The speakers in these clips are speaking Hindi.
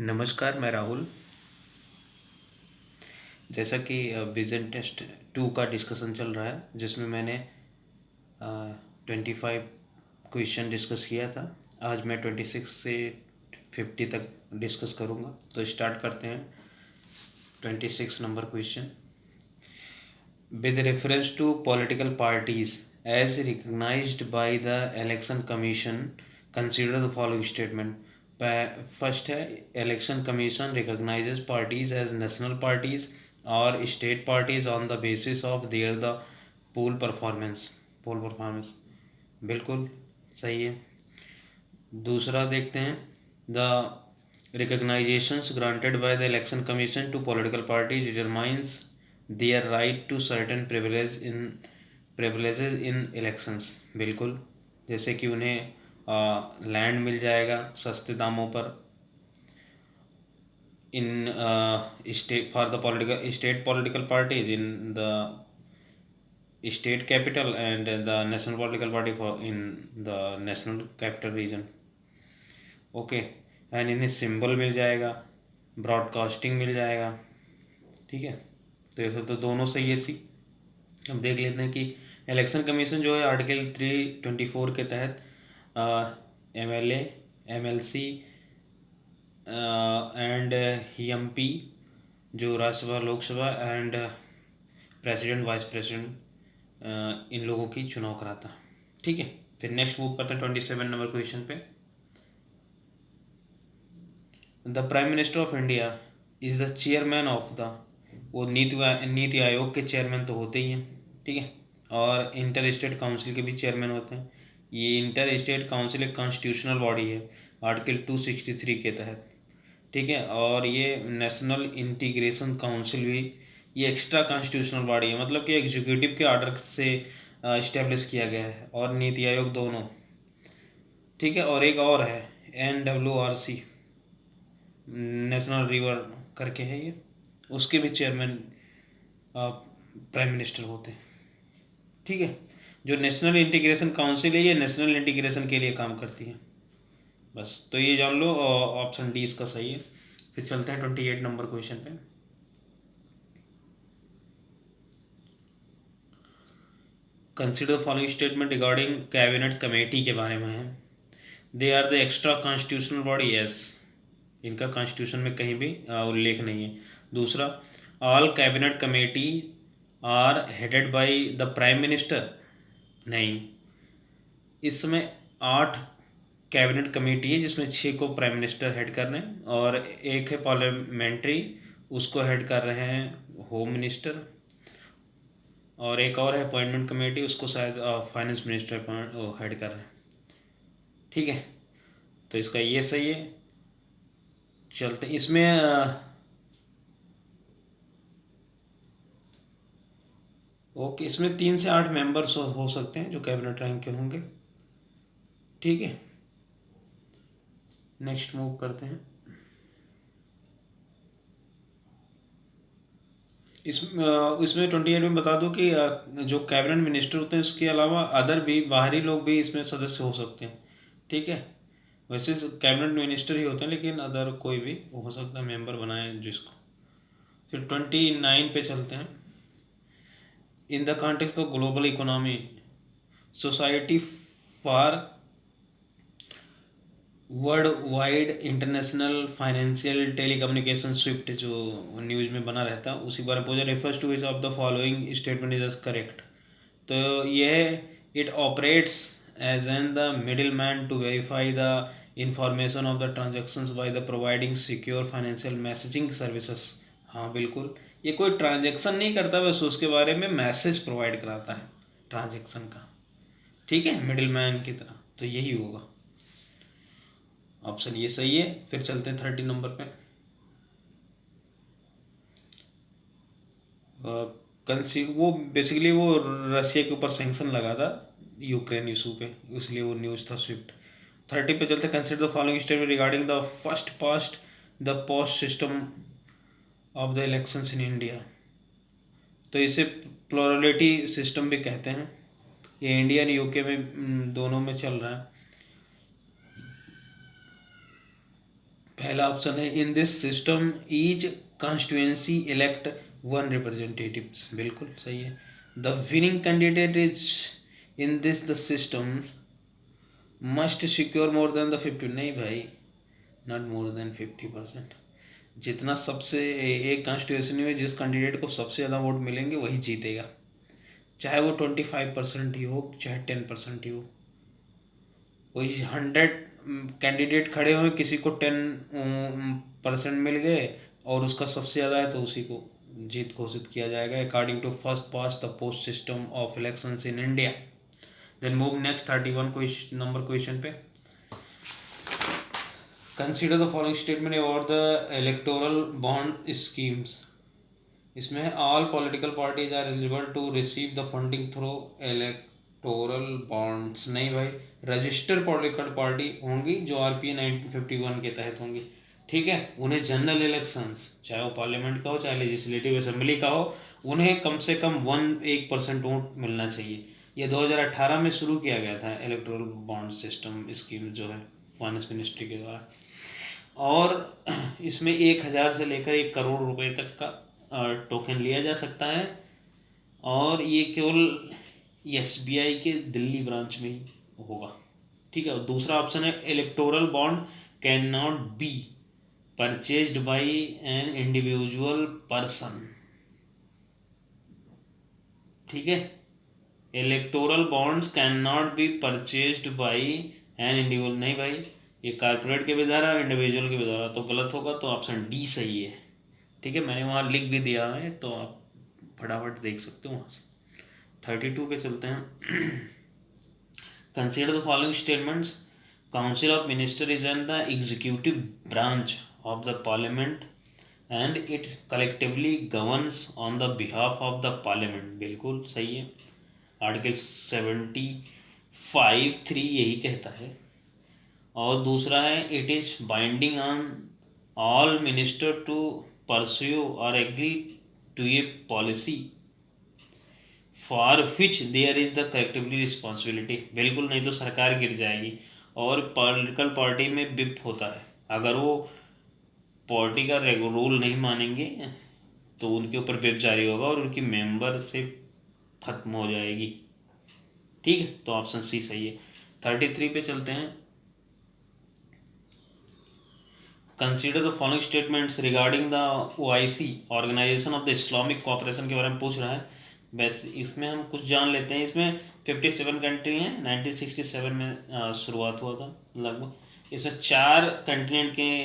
नमस्कार, मैं राहुल। जैसा कि विजन टेस्ट 2 का डिस्कशन चल रहा है, जिसमें मैंने 25 क्वेश्चन डिस्कस किया था। आज मैं 26 से 50 तक डिस्कस करूँगा। तो स्टार्ट करते हैं। 26 number question, with reference to political parties as recognized by the election commission, consider the following statement. First है, election commission recognises parties as national parties और state parties on the basis of their the poll performance. बिल्कुल सही है। दूसरा देखते हैं, the recognitions granted by the election commission to political party determines their right to certain privileges in elections. बिल्कुल, जैसे कि उन्हें लैंड मिल जाएगा सस्ते दामों पर इन state for the political state political parties in the state capital and the national political party for in the national capital region. Okay, and इन्हें सिंबल मिल जाएगा, ब्रॉडकास्टिंग मिल जाएगा। ठीक है, तो ये सब तो दोनों सही है। सी अब देख लेते हैं कि इलेक्शन कमीशन जो है आर्टिकल 324 के तहत MLA, MLC एंड MP जो Rajya Sabha, Lok Sabha and president, vice president, इन लोगों की चुनाव कराता। ठीक है, फिर नेक्स्ट मूव करते हैं 27 नंबर क्वेश्चन पे। The prime minister of India is the chairman of the, वो नीति आयोग के चेयरमैन तो होते ही हैं। ठीक है, और इंटर स्टेट काउंसिल के भी चेयरमैन होते हैं। ये इंटर स्टेट काउंसिल एक कॉन्स्टिट्यूशनल बॉडी है आर्टिकल 263 के तहत। ठीक है, और ये नेशनल इंटीग्रेशन काउंसिल भी ये एक्स्ट्रा कॉन्स्टिट्यूशनल बॉडी है, मतलब कि एग्जीक्यूटिव के ऑर्डर से इस्टेब्लिश किया गया है, और नीति आयोग दोनों। ठीक है, और एक और है NWRC, नेशनल रिवर करके है ये, उसके भी चेयरमैन प्राइम मिनिस्टर होते हैं। ठीक है, जो नेशनल इंटीग्रेशन काउंसिल है ये नेशनल इंटीग्रेशन के लिए काम करती है। बस, तो ये जान लो, ऑप्शन डी इसका सही है। फिर चलते हैं 28 नंबर क्वेश्चन पे। Consider following statement regarding cabinet committee के बारे में है। They are the extra constitutional body. Yes, इनका कॉन्स्टिट्यूशन में कहीं भी उल्लेख नहीं है। दूसरा, all cabinet committee are headed by the prime minister. नहीं, इस समय 8 कैबिनेट कमेटी है, जिसमें 6 को प्राइम मिनिस्टर हेड कर रहे हैं, और एक है पार्लियामेंट्री, उसको हेड कर रहे हैं होम मिनिस्टर, और एक और है अपॉइंटमेंट कमेटी, उसको शायद फाइनेंस मिनिस्टर हेड कर रहे हैं। ठीक है, तो इसका ये सही है। चलते इसमें ओके, इसमें 3 से 8 मेंबर्स हो सकते हैं जो कैबिनेट रैंक के होंगे। ठीक है, नेक्स्ट मूव करते हैं। इसमें 28 में बता दूं कि जो कैबिनेट मिनिस्टर होते हैं उसके अलावा अदर भी बाहरी लोग भी इसमें सदस्य हो सकते हैं। ठीक है, वैसे कैबिनेट मिनिस्टर ही होते हैं, लेकिन अदर कोई भी हो सकता है मेंबर बनाए जिसको। फिर 29 पे चलते हैं। In the context of global economy, society for world wide international financial telecommunication SWIFT, जो न्यूज़ में बना रहता है, उसी बारे में refers to is of the following statement is correct. तो यह it operates as an the middle man to verify the information of the transactions by the providing secure financial messaging services. हाँ बिल्कुल, ये कोई ट्रांजेक्शन नहीं करता, बस उसके बारे में मैसेज प्रोवाइड कराता है ट्रांजेक्शन का। ठीक है, मिडिल मैन की तरह, तो यही होगा ऑप्शन, ये सही है। फिर चलते हैं 30 नंबर पे। वो बेसिकली वो रसिया के ऊपर सैंक्शन लगा था यूक्रेन इशू पे, इसलिए वो न्यूज़ था स्विफ्ट। 30 पे चलते, consider the following statement regarding the first past the post system of the elections in India. तो इसे प्लुरलिटी सिस्टम भी कहते हैं। ये इंडिया और यूके में दोनों में चल रहा है। पहला ऑप्शन है in this system each constituency elect one representatives, बिल्कुल सही है। The winning candidate is in this the system must secure more than the 50, नहीं भाई, नॉट मोर देन 50%। जितना सबसे एक कॉन्स्टिट्यूएंसी में जिस कैंडिडेट को सबसे ज़्यादा वोट मिलेंगे वही जीतेगा, चाहे वो 25% ही हो चाहे 10% ही हो। वही 100 कैंडिडेट खड़े हुए, किसी को 10% मिल गए और उसका सबसे ज़्यादा है तो उसी को जीत घोषित किया जाएगा, according to first past the post system of elections in India. Then move next 31 number question पे। Consider the following statement about the electoral bond schemes. इसमें all political parties are eligible to receive the funding through electoral bonds, नहीं भाई, रजिस्टर्ड पॉलिटिकल पार्टी होंगी जो RPA 1951 के तहत होंगी, ठीक है। उन्हें जनरल इलेक्शंस, चाहे वो पार्लियामेंट का हो चाहे लेजिस्लेटिव असेंबली का हो, उन्हें कम से कम 1% वोट मिलना चाहिए। ये 2018 में शुरू किया गया था इलेक्टोरल बॉन्ड सिस्टम स्कीम जो है फाइनेंस मिनिस्ट्री के द्वारा, और इसमें 1,000 से लेकर 1 करोड़ रुपए तक का टोकन लिया जा सकता है, और ये केवल SBI के दिल्ली ब्रांच में ही होगा, ठीक है। और दूसरा ऑप्शन है electoral bond can not be purchased bye an individual person, ठीक है। Electoral bonds can not be purchased bye an individual, नहीं भाई, ये कारपोरेट के भी द्वारा इंडिविजुअल के भी द्वारा, तो गलत होगा, तो ऑप्शन डी सही है, ठीक है। मैंने वहाँ लिख भी दिया है तो आप फटाफट देख सकते हो वहाँ से। 32 पे चलते हैं। Consider the following statements. Council of minister is an the executive branch of the parliament and it collectively governs on the behalf of the parliament, बिल्कुल सही है। आर्टिकल 75(3) यही कहता है। और दूसरा है it is binding on all minister to pursue और agree to a policy for which there is the collectively responsibility, बिल्कुल, नहीं तो सरकार गिर जाएगी। और पॉलिटिकल पार्टी में विप होता है, अगर वो पार्टी का रूल नहीं मानेंगे तो उनके ऊपर विप जारी होगा और उनकी मेंबरशिप खत्म हो जाएगी, ठीक है। तो ऑप्शन सी सही है। 33 पे चलते हैं। Consider the following statements regarding the OIC, Organisation of the Islamic Cooperation के बारे में पूछ रहा है। बस इसमें हम कुछ जान लेते हैं। इसमें 57 कंट्री हैं, 1967 में शुरुआत हुआ था लगभग। इसमें 4 कंटिनेंट के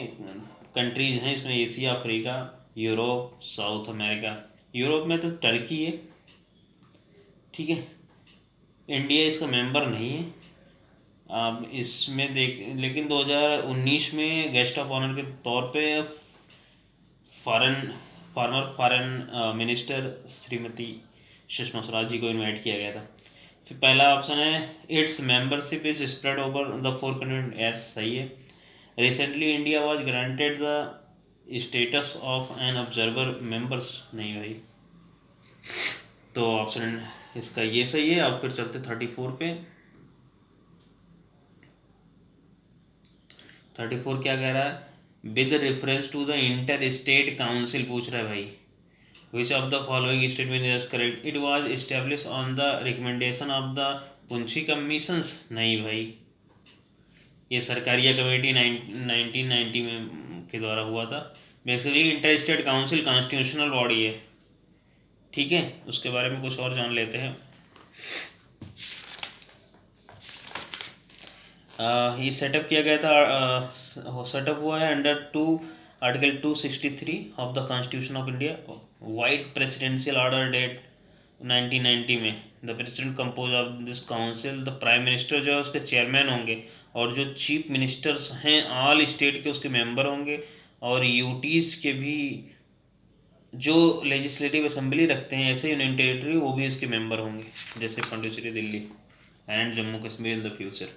कंट्रीज हैं, इसमें Asia, Africa, Europe, south America. Europe में तो टर्की है, ठीक है। इंडिया इसका मेंबर नहीं है। अब इसमें देख, लेकिन 2019 में गेस्ट ऑफ ऑनर के तौर पे फॉरेन मिनिस्टर श्रीमती सुषमा स्वराज जी को इनवाइट किया गया था। फिर पहला ऑप्शन है it's membership is spread over the 4 continent, S सही है। Recently India was granted the status of an observer members, नहीं भाई, तो ऑप्शन इसका ये सही है। अब फिर चलते 34 पे। 34 क्या कह रहा है, with reference to the inter state council पूछ रहा है भाई, which of the following statement is correct, it was establish on the recommendation of the Punchhi commissions, नहीं भाई, ये सरकारिया कमेटी 1990 में के द्वारा हुआ था। Basically inter state council constitutional body है, ठीक है। उसके बारे में कुछ और जान लेते हैं। ये सेटअप किया गया था, सेटअप हुआ है under article 263 of the constitution of India, vide presidential order date 1990 में। The president compose of this council, the prime minister जो है उसके चेयरमैन होंगे, और जो चीफ मिनिस्टर्स हैं ऑल स्टेट के उसके मेंबर होंगे, और यूटीज के भी जो लेजिस्लेटिव असेंबली रखते हैं ऐसे यूनियन टेरिटरी, वो भी इसके मेंबर होंगे, जैसे Pondicherry, Delhi and Jammu Kashmir in the future.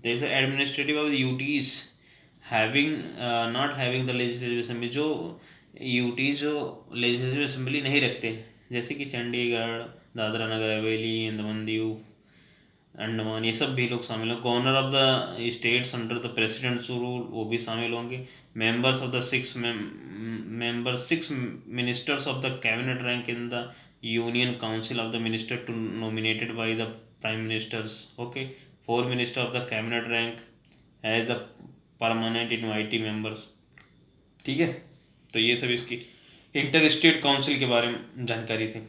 there is administrative of the UTs having not having the legislative assembly, जो UTs जो legislative assembly नहीं रखते, जैसे कि चंडीगढ़, दादरा नगर हवेली, दमन दीव, अंडमान, ये सब भी लोग शामिल होंगे। Governor of the states under the president's rule, वो भी शामिल होंगे। Members of the six ministers of the cabinet rank in the union council of the minister to nominated by the prime ministers. Okay, 4 minister of the cabinet rank as the permanent invitee members. ठीक है, तो ये सब इसकी इंटर स्टेट काउंसिल के बारे में जानकारी थी।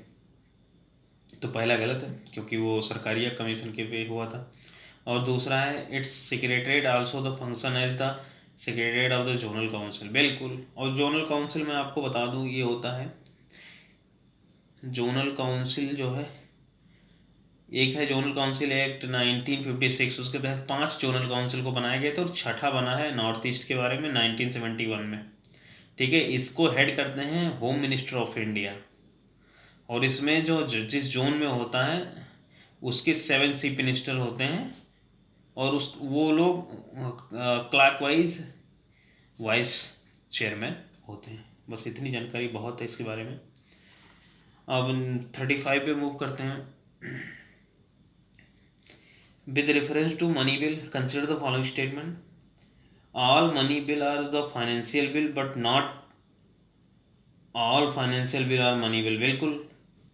तो पहला गलत है क्योंकि वो सरकारी कमीशन के पे हुआ था। और दूसरा है its secretariat also the function as the secretariat of the zonal council. बिल्कुल, और जोनल काउंसिल में आपको बता दूं ये होता है, जोनल काउंसिल जो है, एक है जोनल काउंसिल एक्ट 1956, उसके तहत 5 जोनल काउंसिल को बनाए गए थे और छठा बना है नॉर्थ ईस्ट के बारे में 1971 में। ठीक है, इसको हेड करते हैं होम मिनिस्टर ऑफ इंडिया। और इसमें जो जिस जोन में होता है उसके 7 चीफ मिनिस्टर होते हैं और उस वो लोग क्लॉकवाइज वाइस चेयरमैन होते हैं। बस इतनी जानकारी बहुत है इसके बारे में। अब 35 पे मूव करते हैं। With reference to money bill consider the following statement. All money bill are the financial bill but not all financial bill are money bill. बिल्कुल,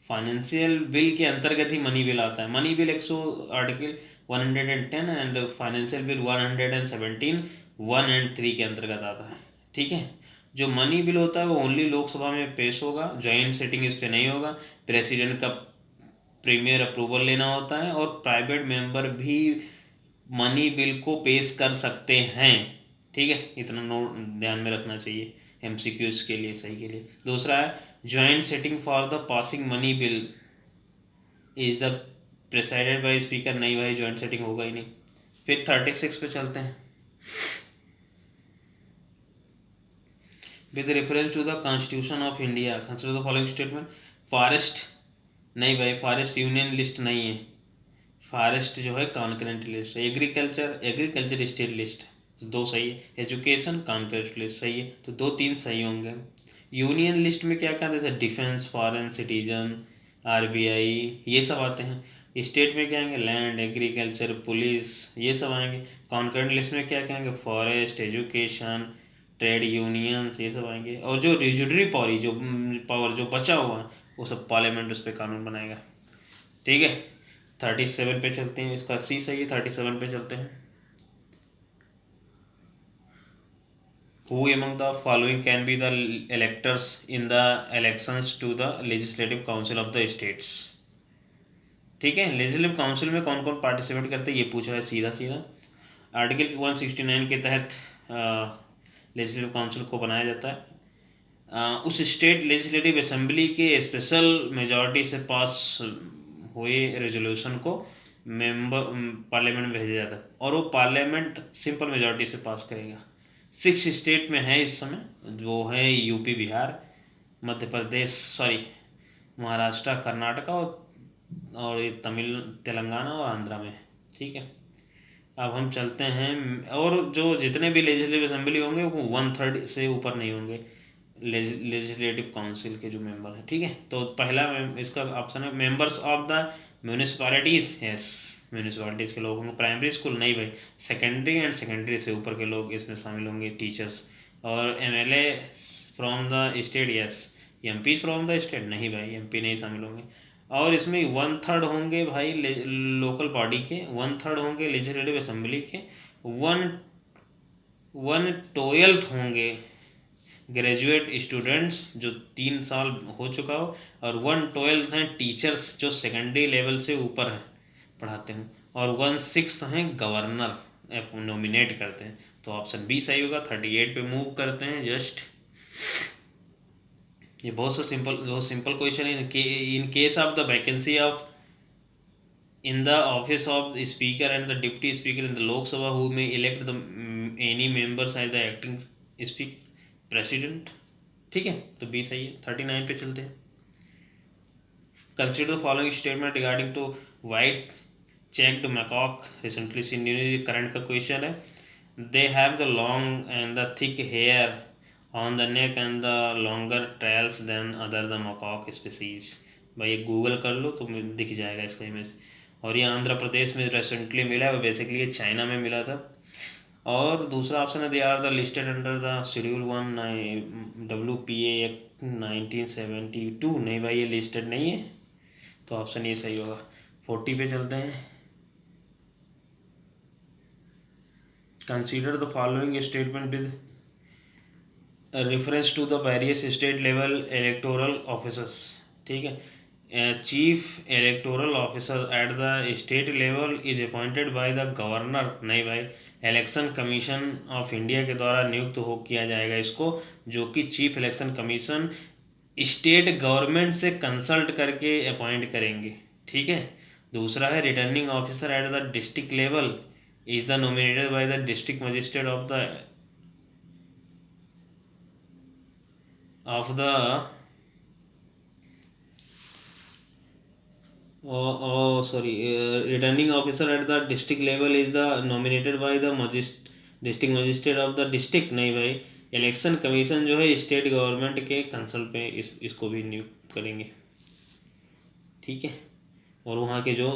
फाइनेंशियल बिल के अंतर्गत ही मनी बिल आता है। Money bill 100 article 110 and financial bill 117 1 and 3 के अंतर्गत आता है। ठीक है, जो मनी बिल होता है वो ओनली लोकसभा में पेश होगा, जॉइंट सिटिंग इस पे नहीं होगा, प्रेसिडेंट का प्रीमियर अप्रूवल लेना होता है और प्राइवेट मेंबर भी मनी बिल को पेश कर सकते हैं। ठीक है, इतना नोट ध्यान में रखना चाहिए एमसीक्यूज के लिए, सही के लिए। दूसरा है joint sitting for the passing money bill is the presided by speaker. नहीं भाई, जॉइंट सेटिंग होगा ही नहीं। फिर 36 पे चलते हैं। With reference to the constitution of India consider the following statement. Forest, नहीं भाई, फॉरेस्ट यूनियन लिस्ट नहीं है, फॉरेस्ट जो है कॉन्करेंट लिस्ट है। एग्रीकल्चर स्टेट लिस्ट, तो 2 सही है। एजुकेशन कॉन्करेंट लिस्ट सही है, तो 2-3 सही होंगे। यूनियन लिस्ट में क्या क्या जैसे डिफेंस, फॉरेन, सिटीजन, आरबीआई, ये सब आते हैं। स्टेट में क्या आएंगे, लैंड, एग्रीकल्चर, पुलिस, ये सब आएंगे। कॉन्करेंट लिस्ट में क्या क्या आएंगे, फॉरेस्ट, एजुकेशन, ट्रेड यूनियंस, ये सब आएंगे। और जो रिजुडरी पावर जो बचा हुआ है वो सब पार्लियामेंट उस पर कानून बनाएगा। ठीक है, 37 पे चलते हैं। इसका सी सही है, 37 पे चलते हैं। Who among the following can be the electors in the elections to the legislative council of the states। ठीक है, लेजिस्लेटिव काउंसिल में कौन कौन पार्टिसिपेट करते हैं ये पूछ रहा है सीधा सीधा। आर्टिकल 169 के तहत लेजिस्लेटिव काउंसिल को बनाया जाता है। उस स्टेट लेजिस्लेटिव असेंबली के स्पेशल मेजॉरिटी से पास हुए रेजोल्यूशन को मेंबर पार्लियामेंट में भेजा जाता है और वो पार्लियामेंट सिंपल मेजॉरिटी से पास करेगा। 6 स्टेट में है इस समय, वो है यूपी, बिहार, मध्य प्रदेश, सॉरी महाराष्ट्र, कर्नाटका और ये तेलंगाना और आंध्रा में। ठीक है, अब हम चलते हैं। और जो जितने भी लेजिस्लेटिव असेंबली होंगे वो 1/3 से ऊपर नहीं होंगे लेजिस्लेटिव काउंसिल के जो मेंबर हैं। ठीक है, तो पहला इसका ऑप्शन है members of the municipalities. Yes, municipalities के लोग होंगे। प्राइमरी स्कूल नहीं भाई, सेकेंडरी एंड सेकेंडरी से ऊपर के लोग इसमें शामिल होंगे, टीचर्स। और MLA from the state, yes. MP from the state, नहीं भाई, एमपी नहीं शामिल होंगे। और इसमें 1/3 होंगे भाई लोकल बॉडी के, 1/3 होंगे लेजिस्लेटिव असेंबली के, 1/12 होंगे ग्रेजुएट स्टूडेंट्स जो 3 साल हो चुका हो, और 1/12 हैं टीचर्स जो सेकेंडरी लेवल से ऊपर हैं पढ़ाते हैं, और 1/6 हैं गवर्नर नॉमिनेट करते हैं। तो ऑप्शन बी सही होगा। 38 पे मूव करते हैं जस्ट। ये बहुत सिंपल क्वेश्चन है। In case of the vacancy of in the office of the speaker and the deputy speaker in the Lok Sabha who may elect the any members as the acting speaker president। ठीक है, तो बी सही है। 39 पे चलते हैं। Consider the following statement regarding to white cheeked macaque recently seen news. Current का क्वेश्चन है। They have the long and the thick hair on the neck and the longer trails than other the macaque species. भाई गूगल कर लो तो दिख जाएगा इसका इमेज। और ये आंध्र प्रदेश में रिसेंटली मिला है, बेसिकली ये चाइना में मिला था। और दूसरा ऑप्शन है they are the listed under the schedule 1 WPA act 1972। नहीं भाई, ये लिस्टेड नहीं है, तो ऑप्शन ये सही होगा। 40 पे चलते हैं। Consider the following statement with reference to the various state level electoral officers. ठीक है, chief electoral officer at the state level is appointed by the governor. नहीं भाई, इलेक्शन कमीशन ऑफ इंडिया के द्वारा नियुक्त हो किया जाएगा इसको, जो कि chief election commission state government से कंसल्ट करके अपॉइंट करेंगे। ठीक है। दूसरा है returning officer at the district level is the nominated by the district magistrate of the returning officer at the district level is the nominated by the district magistrate of the district। नहीं भाई, इलेक्शन कमीशन जो है स्टेट गवर्नमेंट के कंसल्ट पे इसको भी नियुक्त करेंगे। ठीक है। और वहाँ के जो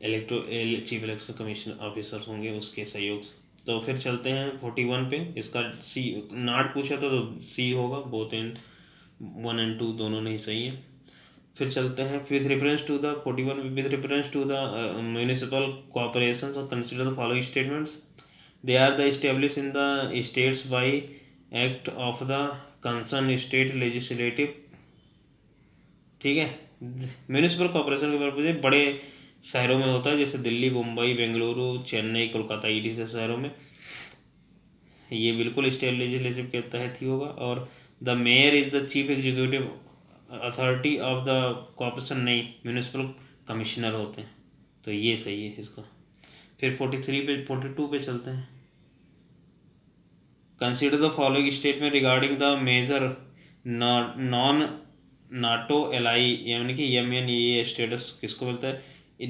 चीफ इलेक्शन कमीशन ऑफिसर्स होंगे उसके सहयोग से। तो फिर चलते हैं 41 पे। इसका सी नाट पूछा तो सी होगा, बोथ इन 1 और 2 दोनों नहीं सही है। फिर चलते हैं with reference to the 41 with reference to the municipal corporations और consider the following statements. They are the establish in the states by act of the concern state legislative. ठीक है। म्यूनिसिपल कॉर्पोरेशन के पर्पज बड़े शहरों में होता है, जैसे दिल्ली, मुंबई, बेंगलुरु, चेन्नई, कोलकाता, ईडी से शहरों में ये बिल्कुल स्टेट लेजिस्लेटिव के तहत ही होगा। और the mayor is the chief executive authority of the corporation. नहीं, म्यूनिसिपल कमिश्नर होते हैं, तो ये सही है इसका। फिर 42 पे चलते हैं। Consider the following statement regarding the major non NATO ally, यानी कि MNEA स्टेटस किसको मिलता है?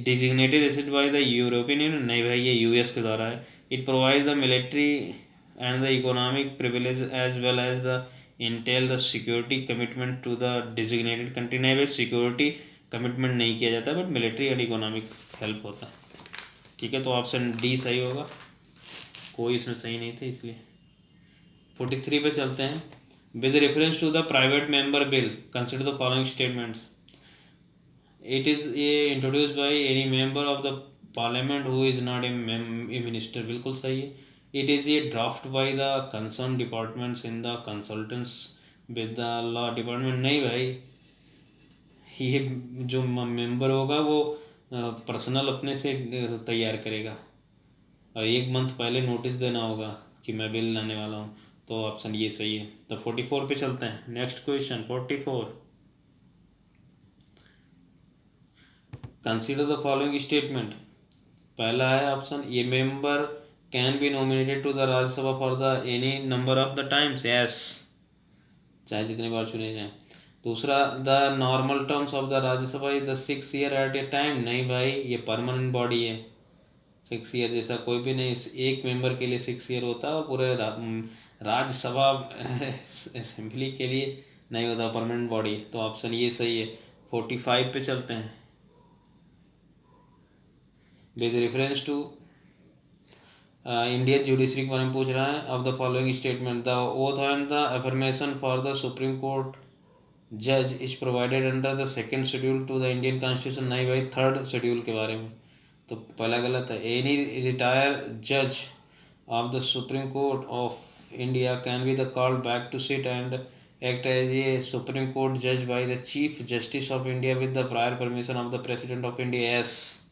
Designated asset by the European Union. नहीं भाई, ये US के द्वारा है। It provide the military and the economic privilege as well as the intel the security commitment to the designated country. नहीं भाई, सिक्योरिटी कमिटमेंट नहीं किया जाता, but military and economic help होता है। ठीक है, तो ऑप्शन डी सही होगा, कोई इसमें सही नहीं थे इसलिए। 43 पे चलते हैं। With reference to the private member bill consider the following statements. It is a introduce by any member of the parliament who is not a minister. बिल्कुल सही है। It is a draft by the concern departments in the consultants with the law department. नहीं भाई, ये जो मेंबर होगा वो पर्सनल अपने से तैयार करेगा, और 1 मंथ पहले नोटिस देना होगा कि मैं बिल लाने वाला हूँ, तो ऑप्शन ये सही है। तो 44 पे चलते हैं। Next question 44। Consider the following statement. पहला है ऑप्शन, ये member can be nominated to the Rajya Sabha for the any number of the times. Yes, चाहे जितने बार चुने जाएं। दूसरा, the normal terms of the Rajya Sabha is the 6 year at a time. नहीं भाई, ये परमानेंट बॉडी है, 6 ईयर जैसा कोई भी नहीं, एक मेंबर के लिए 6 ईयर होता है, और पूरे राज्यसभा असेंबली के लिए नहीं होता, परमानेंट बॉडी। तो ऑप्शन ये सही है। 45 पे चलते हैं। With reference to Indian judiciary के बारे में पूछ रहा है। Of the following statement, the oath and the affirmation for the supreme court जज is provided under the second schedule to the Indian constitution. नहीं भाई, 3rd शेड्यूल के बारे में, तो पहला गलत है। एनी रिटायर जज of the supreme court of India can be the called back to sit and act as a supreme court जज by the chief justice of India with the prior permission of the president of India. S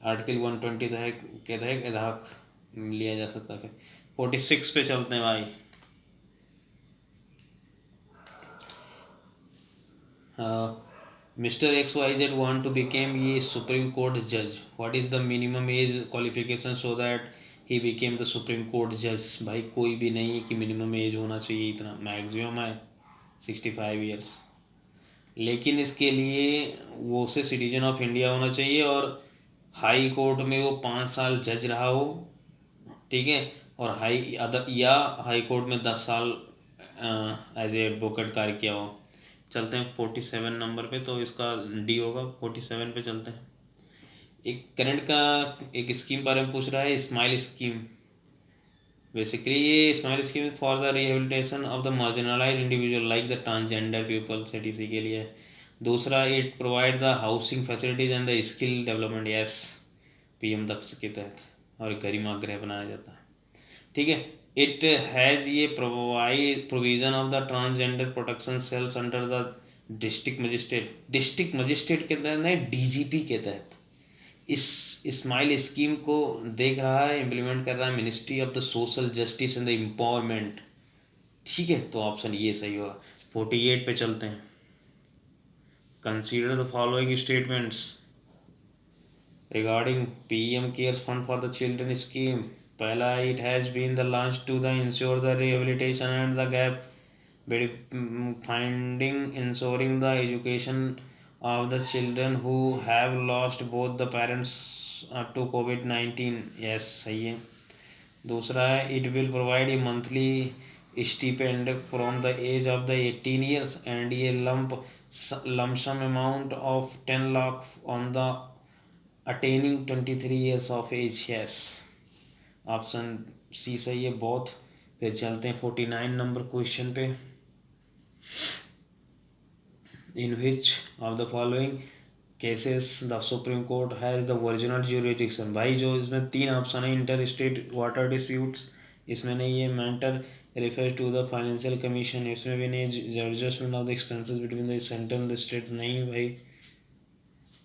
article 120 के तहत इधाक लिया जा सकता है। 46 पे चलते हैं भाई। Mr. XYZ want to become a Supreme Court judge. What is the minimum age qualification so that he became the Supreme Court judge? भाई कोई भी नहीं है कि मिनिमम एज होना चाहिए, इतना मैक्सिमम है 65 ईयर्स। लेकिन इसके लिए वो से सिटीजन ऑफ इंडिया होना चाहिए, और हाई कोर्ट में वो 5 साल जज रहा हो। ठीक है। और हाई कोर्ट में 10 साल एज ए एडवोकेट कार्य किया हो। चलते हैं 47 नंबर पे, तो इसका डी होगा। 47 पे चलते हैं। एक करंट का एक स्कीम बारे में पूछ रहा है, स्माइल स्कीम। बेसिकली ये smile scheme for the rehabilitation of the marginalised individual like the transgender people, CTC के लिए। दूसरा, it provide the housing facilities and the skill development, yes, PM Daksh के तहत, और गरिमा गृह बनाया जाता है। ठीक है। इट हैज़ ये provide provision of the transgender protection sales under the district magistrate के तहत नहीं, डीजीपी के तहत इस स्माइल स्कीम को देख रहा है, इम्प्लीमेंट कर रहा है ministry of the social justice and the empowerment. ठीक है, तो ऑप्शन ये सही होगा। 48 पे चलते हैं। Consider the following statements regarding PM cares fund for the children scheme. पहला, it has been the launch to the ensure the rehabilitation and the gap finding ensuring the education of the children who have lost both the parents to COVID-19, yes, सही है। दूसरा है, it will provide a monthly stipend from the age of the 18 years and a lump sum amount of 10 lakh on the attaining 23 years of age, yes, option C सही है बहुत। फिर चलते हैं 49 नंबर क्वेश्चन पे। In which of the following cases the Supreme Court has the original jurisdiction? भाई जो इसमें 3 ऑप्शन है, इंटर स्टेट वाटर डिस्प्यूट्स, इसमें नहीं है। Matter refers to the financial commission, इसमें भी नहीं। Adjustment of the expenses between the centre and the state, नहीं भाई।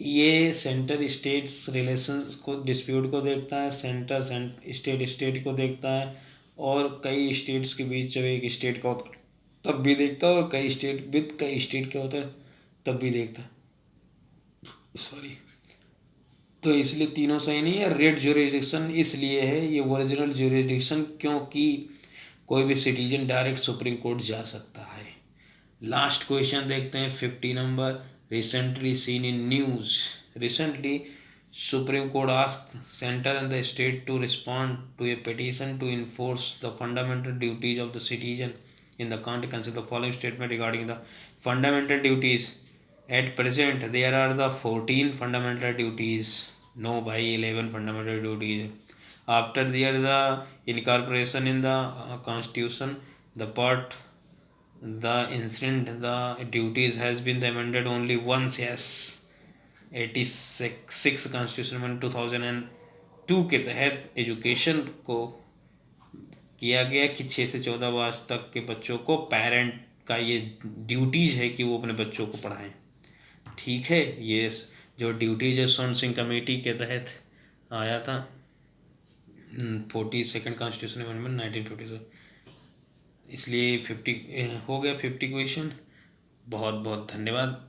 ये सेंटर स्टेट्स रिलेशंस को, डिस्प्यूट को देखता है, सेंटर स्टेट को देखता है, और कई स्टेट्स के बीच जब एक स्टेट का होता है तब भी देखता है, और कई स्टेट विद कई स्टेट का होता है तब भी देखता है, सॉरी। तो इसलिए तीनों सही नहीं है। रेड ज्यूरिसडिक्शन इसलिए है ये ओरिजिनल ज्यूरिसडिक्शन क्योंकि कोई भी सिटीजन डायरेक्ट सुप्रीम कोर्ट जा सकता है। लास्ट क्वेश्चन देखते हैं 50 number. Recently seen in news, recently supreme court asked centre and the state to respond to a petition to enforce the fundamental duties of the citizen in the country. Consider the following statement regarding the fundamental duties. At present there are the 14 fundamental duties, no by 11 fundamental duties. After there the incorporation in the constitution, the part the incident the duties has been amended only once, yes, 86 constitution में 2002 के तहत एजुकेशन को किया गया कि 6 से 14 वर्ष तक के बच्चों को पेरेंट का ये ड्यूटीज़ है कि वो अपने बच्चों को पढ़ाएं। ठीक है, ये जो ड्यूटीज है सोन सिंह कमेटी के तहत आया था 42nd कॉन्स्टिट्यूशन अमेंडमेंट 1957। इसलिए 50 हो गया 50 क्वेश्चन। बहुत बहुत धन्यवाद।